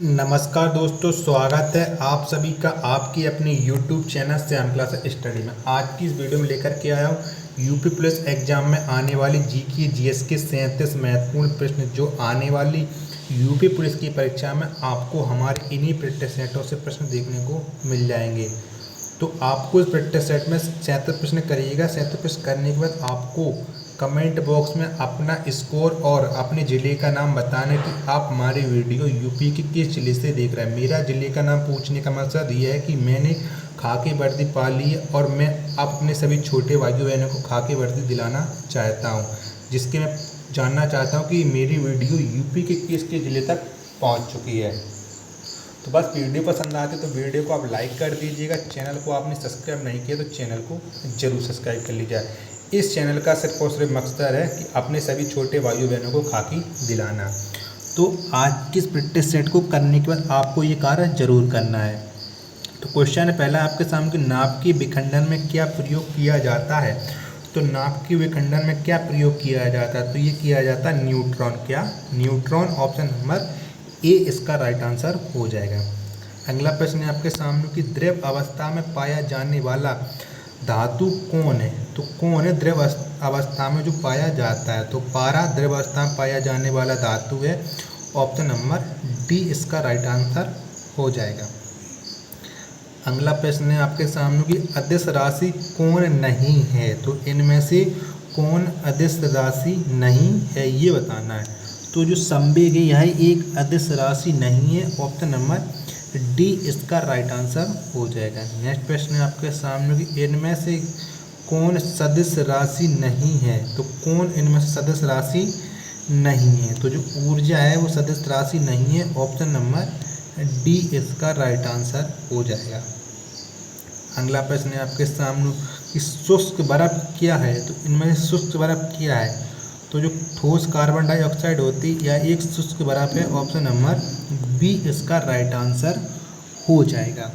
नमस्कार दोस्तों, स्वागत है आप सभी का आपकी अपने YouTube channel Shyam class study में। आज की इस वीडियो में लेकर के आया हूँ यूपी पुलिस एग्जाम में आने वाली जीके जीएस के 37 महत्वपूर्ण प्रश्न जो आने वाली यूपी पुलिस की परीक्षा में आपको हमारे इन्हीं प्रैक्टिस सेटों से प्रश्न देखने को मिल जाएंगे। तो आपको इस प्रैक्टिस सेट में 37 प्रश्न करिएगा। 37 प्रश्न करने के बाद आपको कमेंट बॉक्स में अपना स्कोर और अपने ज़िले का नाम बताना कि आप हमारी वीडियो यूपी के किस ज़िले से देख रहे हैं। मेरा ज़िले का नाम पूछने का मकसद ये है कि मैंने खाकी वर्दी पा ली है और मैं अपने सभी छोटे भाइयों बहनों को खाकी वर्दी दिलाना चाहता हूँ, जिसके मैं जानना चाहता हूँ कि मेरी वीडियो यूपी के किस ज़िले तक पहुँच चुकी है। तो बस वीडियो पसंद आती है तो वीडियो को आप लाइक कर दीजिएगा। चैनल को आपने सब्सक्राइब नहीं किया तो चैनल को ज़रूर सब्सक्राइब कर लीजिए। इस चैनल का सिर्फ और सिर्फ मकसद है कि अपने सभी छोटे भाइयों बहनों को खाकी दिलाना। तो आज की इस प्रैक्टिस सेट को करने के बाद आपको ये कार्य जरूर करना है। तो क्वेश्चन है पहला आपके सामने कि नाप के विखंडन में क्या प्रयोग किया जाता है। तो नाप के विखंडन में क्या प्रयोग किया जाता है, तो ये किया जाता है न्यूट्रॉन। क्या? न्यूट्रॉन। ऑप्शन नंबर ए इसका राइट आंसर हो जाएगा। अगला प्रश्न है आपके सामने कि द्रव अवस्था में पाया जाने वाला धातु कौन है। तो कौन है द्रव अवस्था में जो पाया जाता है, तो पारा द्रव अवस्था में पाया जाने वाला धातु है। ऑप्शन नंबर डी इसका राइट आंसर हो जाएगा। अगला प्रश्न है आपके सामने कि अदिश राशि कौन नहीं है। तो इनमें से कौन अदिश राशि नहीं है ये बताना है। तो जो संवेग है यह एक अदिश राशि नहीं है। ऑप्शन नंबर डी इसका राइट आंसर हो जाएगा। नेक्स्ट प्रश्न है आपके सामने कि इनमें से कौन सदिश राशि नहीं है। तो कौन इनमें से सदिश राशि नहीं है, तो जो ऊर्जा है वो सदिश राशि नहीं है। ऑप्शन नंबर डी इसका राइट आंसर हो जाएगा। अगला प्रश्न है आपके सामने कि शुष्क बर्फ क्या है। तो इनमें से शुष्क बर्फ क्या है, तो जो ठोस कार्बन डाइऑक्साइड होती है या एक शुष्क बर्फ है। ऑप्शन नंबर बी इसका राइट आंसर हो जाएगा।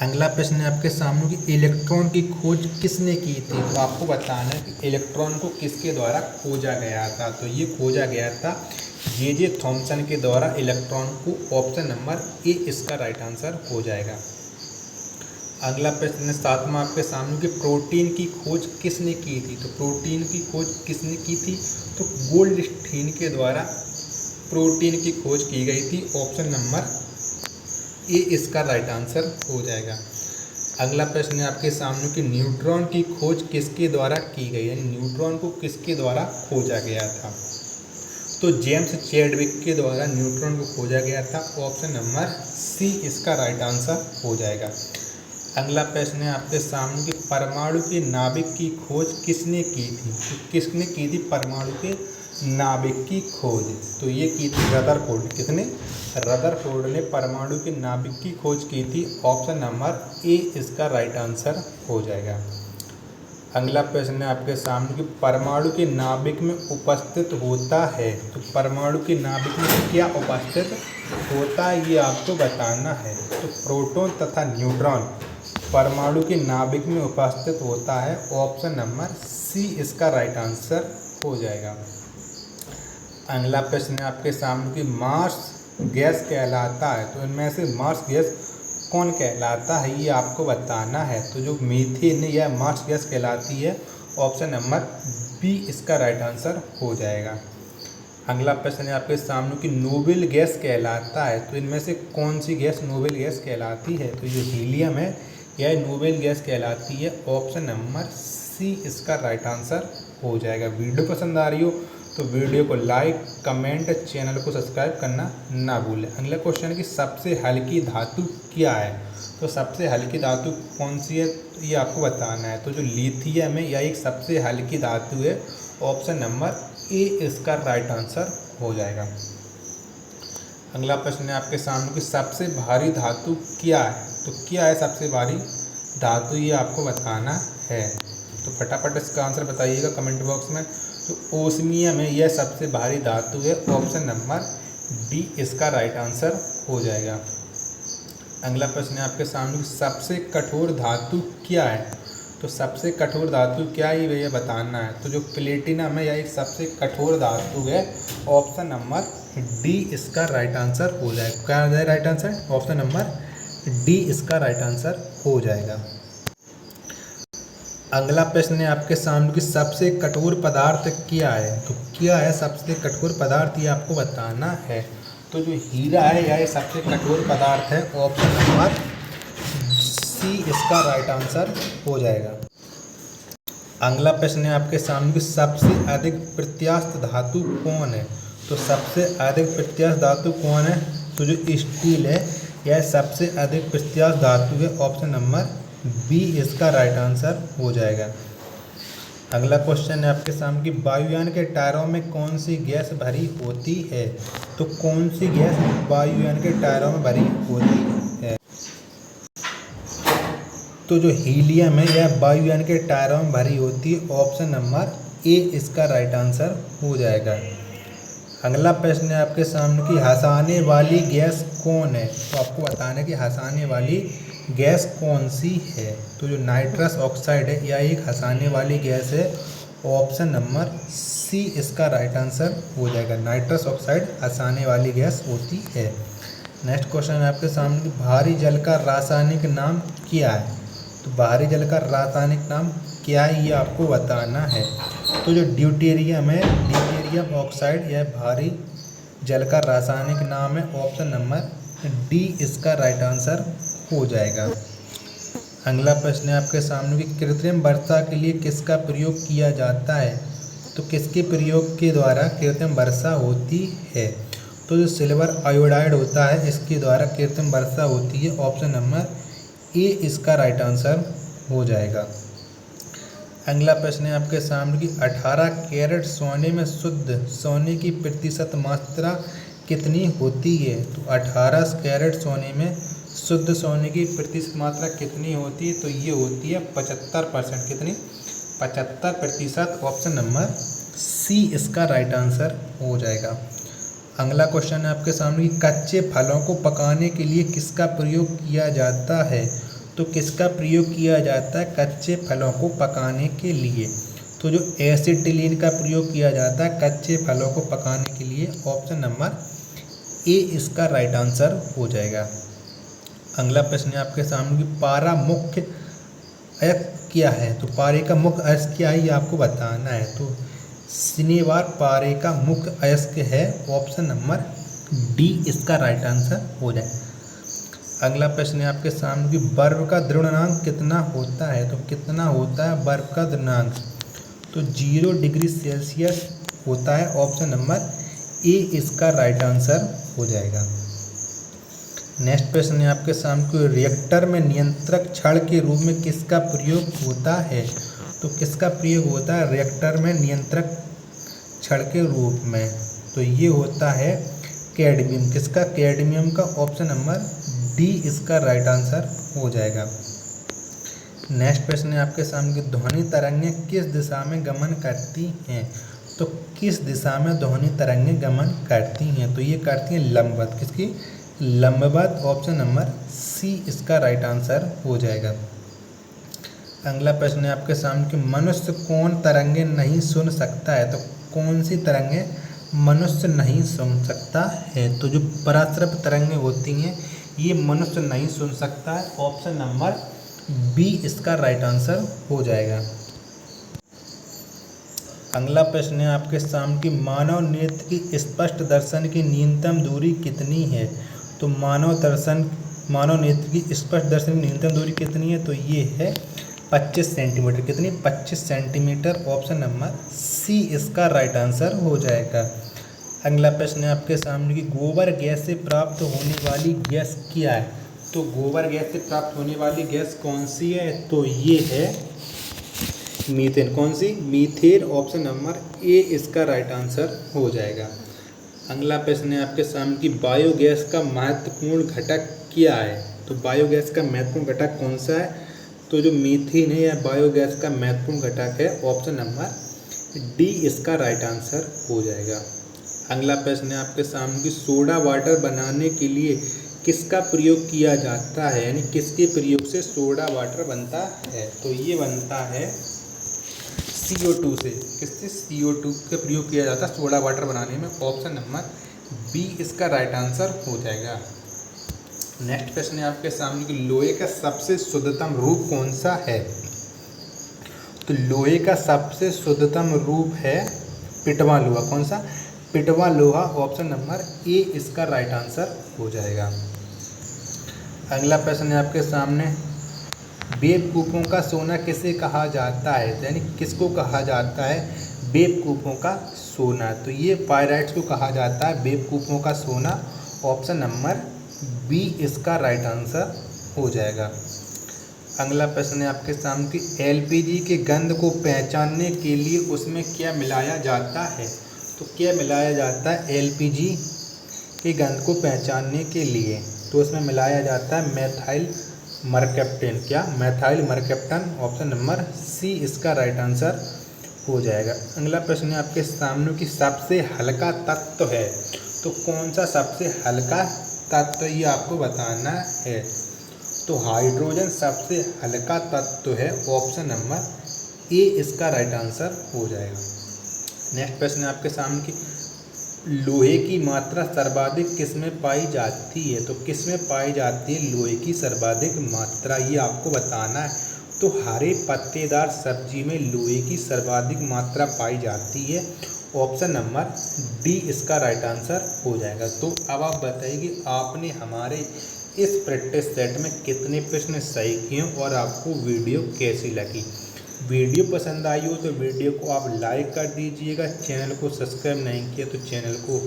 अगला प्रश्न है आपके सामने कि इलेक्ट्रॉन की खोज किसने की थी। तो आपको बताना है कि इलेक्ट्रॉन को किसके द्वारा खोजा गया था। तो ये खोजा गया था जे थॉमसन के द्वारा इलेक्ट्रॉन को। ऑप्शन नंबर ए इसका राइट आंसर हो जाएगा। अगला प्रश्न है सातवां आपके सामने कि प्रोटीन की खोज किसने की थी। तो प्रोटीन की खोज किसने की थी, तो गोल्डस्टीन के द्वारा प्रोटीन की खोज की गई थी। ऑप्शन नंबर ए इसका राइट आंसर हो जाएगा। अगला प्रश्न है आपके सामने कि न्यूट्रॉन की खोज किसके द्वारा की गई, यानी न्यूट्रॉन को किसके द्वारा खोजा गया था। तो जेम्स चैडविक के द्वारा न्यूट्रॉन को खोजा गया था। ऑप्शन नंबर सी इसका राइट आंसर हो जाएगा। अगला प्रश्न है आपके सामने कि परमाणु के नाभिक की खोज किसने की थी। तो किसने की थी परमाणु के नाभिक की खोज, तो ये की थी रदरफोर्ड। किसने? रदरफोर्ड ने परमाणु के नाभिक की खोज की थी। ऑप्शन नंबर ए इसका राइट आंसर हो जाएगा। अगला प्रश्न है आपके सामने कि परमाणु के नाभिक में उपस्थित होता है। तो परमाणु के नाभिक में क्या उपस्थित होता है ये आपको बताना है। तो प्रोटॉन तथा न्यूट्रॉन परमाणु के नाभिक में उपस्थित होता है। ऑप्शन नंबर सी इसका राइट आंसर हो जाएगा। अगला प्रश्न है आपके सामने कि मार्स गैस कहलाता है। तो इनमें से मार्स गैस कौन कहलाता है ये आपको बताना है। तो जो मीथेन है यह मार्स गैस कहलाती है। ऑप्शन नंबर बी इसका राइट आंसर हो जाएगा। अगला प्रश्न है आपके सामने कि नोबेल गैस कहलाता है। तो इनमें से कौन सी गैस नोबेल गैस कहलाती है, तो जो हीलियम है यह नोबेल गैस कहलाती है। ऑप्शन नंबर सी इसका राइट आंसर हो जाएगा। वीडियो पसंद आ रही हो तो वीडियो को लाइक, कमेंट, चैनल को सब्सक्राइब करना ना भूलें। अगला क्वेश्चन है कि सबसे हल्की धातु क्या है। तो सबसे हल्की धातु कौन सी है, तो ये आपको बताना है। तो जो लिथियम है यह एक सबसे हल्की धातु है। ऑप्शन नंबर ए इसका राइट आंसर हो जाएगा। अगला प्रश्न है आपके सामने कि सबसे भारी धातु क्या है। तो क्या है सबसे भारी धातु ये आपको बताना है। तो फटाफट इसका आंसर बताइएगा कमेंट बॉक्स में। तो ओस्मियम है यह सबसे भारी धातु है। ऑप्शन नंबर डी इसका राइट आंसर हो जाएगा। अगला प्रश्न है आपके सामने सबसे कठोर धातु क्या है। तो सबसे कठोर धातु क्या है ये बताना है। तो जो प्लेटिनम है यह एक सबसे कठोर धातु है। ऑप्शन नंबर डी इसका राइट आंसर हो जाएगा। क्या है right answer? Option number D इसका राइट आंसर हो जाएगा। अगला प्रश्न है आपके सामने कि सबसे कठोर पदार्थ क्या है? तो क्या है सबसे कठोर पदार्थ, ये आपको बताना है। तो जो हीरा है यह सबसे कठोर पदार्थ है। ऑप्शन नंबर सी इसका राइट आंसर हो जाएगा। अगला प्रश्न है आपके सामने कि सबसे अधिक प्रत्यास्थ धातु कौन है? तो सबसे अधिक प्रत्यास्थ धातु कौन है? तो जो स्टील है यह सबसे अधिक प्रत्यास्थ धातु है। ऑप्शन नंबर बी इसका राइट आंसर हो जाएगा। अगला क्वेश्चन है आपके सामने कि वायुयान के टायरों में कौन सी गैस भरी होती है? तो कौन सी गैस वायुयान के टायरों में भरी होती है? तो जो हीलियम है यह वायुयान के टायरों में भरी होती है। ऑप्शन नंबर ए इसका राइट आंसर हो जाएगा। अगला प्रश्न है आपके सामने कि हंसाने वाली गैस कौन है? तो आपको बताना है कि हंसाने वाली गैस कौन सी है। तो जो नाइट्रस ऑक्साइड है यह एक हंसाने वाली गैस है। ऑप्शन नंबर सी इसका राइट आंसर हो जाएगा। नाइट्रस ऑक्साइड हंसाने वाली गैस होती है। नेक्स्ट क्वेश्चन है आपके सामने कि भारी जल का रासायनिक नाम क्या है? तो भारी जल का रासायनिक नाम क्या है ये आपको बताना है। तो जो ड्यूटेरियम है, ड्यूटेरियम ऑक्साइड, यह भारी जल का रासायनिक नाम है। ऑप्शन नंबर डी इसका राइट आंसर हो जाएगा। अगला प्रश्न है आपके सामने कि कृत्रिम वर्षा के लिए किसका प्रयोग किया जाता है? तो किसके प्रयोग के द्वारा कृत्रिम वर्षा होती है? तो जो सिल्वर आयोडाइड होता है इसके द्वारा कृत्रिम वर्षा होती है। ऑप्शन नंबर ए इसका राइट आंसर हो जाएगा। अगला प्रश्न है आपके सामने कि 18 कैरेट सोने में शुद्ध सोने की प्रतिशत मात्रा कितनी होती है? तो 18 कैरेट सोने में शुद्ध सोने की प्रतिशत मात्रा कितनी होती है? तो ये होती है 75%। कितनी? 75%। ऑप्शन नंबर सी इसका राइट आंसर हो जाएगा। अगला क्वेश्चन है आपके सामने कि कच्चे फलों को पकाने के लिए किसका प्रयोग किया जाता है? तो किसका प्रयोग किया जाता है कच्चे फलों को पकाने के लिए? तो जो एसिटिलीन का प्रयोग किया जाता है कच्चे फलों को पकाने के लिए। ऑप्शन नंबर ए इसका राइट आंसर हो जाएगा। अगला प्रश्न है आपके सामने कि पारा मुख्य अयस्क क्या है? तो पारे का मुख्य अयस्क क्या है ये आपको बताना है। तो शनिवार पारे का मुख्य अयस्क है। ऑप्शन नंबर डी इसका राइट आंसर हो जाए। अगला प्रश्न है आपके सामने कि बर्फ का द्रव्यमान कितना होता है? तो कितना होता है बर्फ का द्रव्यमान? तो 0 डिग्री सेल्सियस होता है। ऑप्शन नंबर ए इसका राइट आंसर हो जाएगा। नेक्स्ट प्रश्न है आपके सामने कि रिएक्टर में नियंत्रक छड़ के रूप में किसका प्रयोग होता है? तो किसका प्रयोग होता है रिएक्टर में नियंत्रक छड़ के रूप में? तो ये होता है कैडमियम। किसका? कैडमियम का। ऑप्शन नंबर डी इसका राइट आंसर हो जाएगा। नेक्स्ट प्रश्न है आपके सामने कि ध्वनि तरंगें किस दिशा में गमन करती हैं? तो किस दिशा में ध्वनि तरंगें गमन करती हैं? तो ये करती हैं लंबवत। किसकी? लंबवत। ऑप्शन नंबर सी इसका राइट आंसर हो जाएगा। अगला प्रश्न है आपके सामने कि मनुष्य कौन तरंगें नहीं सुन सकता है? तो कौन सी तरंगें मनुष्य नहीं सुन सकता है? तो जो पराश्रव तरंगें होती हैं ये मनुष्य नहीं सुन सकता है। ऑप्शन नंबर बी इसका राइट आंसर हो जाएगा। अगला प्रश्न है आपके सामने कि मानव नेत्र की स्पष्ट दर्शन की न्यूनतम दूरी कितनी है? तो मानव नेत्र की स्पष्ट दर्शन की न्यूनतम दूरी कितनी है? तो ये है 25 सेंटीमीटर। कितनी? 25 सेंटीमीटर। ऑप्शन नंबर सी इसका राइट आंसर हो जाएगा। अगला प्रश्न है आपके सामने कि गोबर गैस से प्राप्त होने वाली गैस क्या है? तो गोबर गैस से प्राप्त होने वाली गैस कौन सी है? तो ये है मीथेन। कौन सी? मीथेन। ऑप्शन नंबर ए इसका राइट आंसर हो जाएगा। अगला प्रश्न है आपके सामने कि बायोगैस का महत्वपूर्ण घटक क्या है? तो बायोगैस का महत्वपूर्ण घटक कौन सा है? तो जो मीथेन है यह बायोगैस का महत्वपूर्ण घटक है। ऑप्शन नंबर डी इसका राइट आंसर हो जाएगा। अगला प्रश्न है आपके सामने कि सोडा वाटर बनाने के लिए किसका प्रयोग किया जाता है? यानी किसके प्रयोग से सोडा वाटर बनता है? तो ये बनता है CO2 से, किससे, CO2 का प्रयोग किया जाता है सोडा वाटर बनाने में। ऑप्शन नंबर बी इसका राइट आंसर हो जाएगा। नेक्स्ट क्वेश्चन है आपके सामने कि लोहे का सबसे शुद्धतम रूप कौन सा है। तो लोहे का सबसे शुद्धतम रूप है पिटवा लोहा। कौन सा, पिटवा लोहा। ऑप्शन नंबर ए इसका राइट आंसर हो जाएगा। अगला प्रश्न है आपके सामने, बेवकूफ़ों का सोना किसे कहा जाता है, यानी किसको कहा जाता है बेवकूफ़ों का सोना। तो ये पायराइट्स को कहा जाता है बेवकूफ़ों का सोना। ऑप्शन नंबर बी इसका राइट आंसर हो जाएगा। अगला प्रश्न है आपके सामने कि LPG के गंध को पहचानने के लिए उसमें क्या मिलाया जाता है। तो क्या मिलाया जाता है LPG के गंध को पहचानने के लिए, तो उसमें मिलाया जाता है मेथाइल मरकैप्टन। क्या, methyl mercaptan. Option number C इसका राइट आंसर हो जाएगा। अगला प्रश्न है आपके सामने कि सबसे हल्का तत्व है, तो कौन सा सबसे हल्का तत्व ये आपको बताना है। तो हाइड्रोजन सबसे हल्का तत्व है। ऑप्शन नंबर ए इसका राइट आंसर हो जाएगा। नेक्स्ट प्रश्न है आपके सामने कि लोहे की मात्रा सर्वाधिक किस में पाई जाती है। तो किस में पाई जाती है लोहे की सर्वाधिक मात्रा, ये आपको बताना है। तो हरे पत्तेदार सब्जी में लोहे की सर्वाधिक मात्रा पाई जाती है। ऑप्शन नंबर डी इसका राइट आंसर हो जाएगा। तो अब आप बताइए कि आपने हमारे इस प्रैक्टिस सेट में कितने प्रश्न सही किए और आपको वीडियो कैसी लगी। वीडियो पसंद आई हो तो वीडियो को आप लाइक कर दीजिएगा। चैनल को सब्सक्राइब नहीं किया तो चैनल को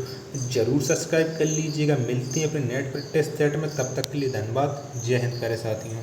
ज़रूर सब्सक्राइब कर लीजिएगा। मिलते हैं अपने नेक्स्ट प्रैक्टिस सेट में, तब तक के लिए धन्यवाद। जय हिंद करे साथियों।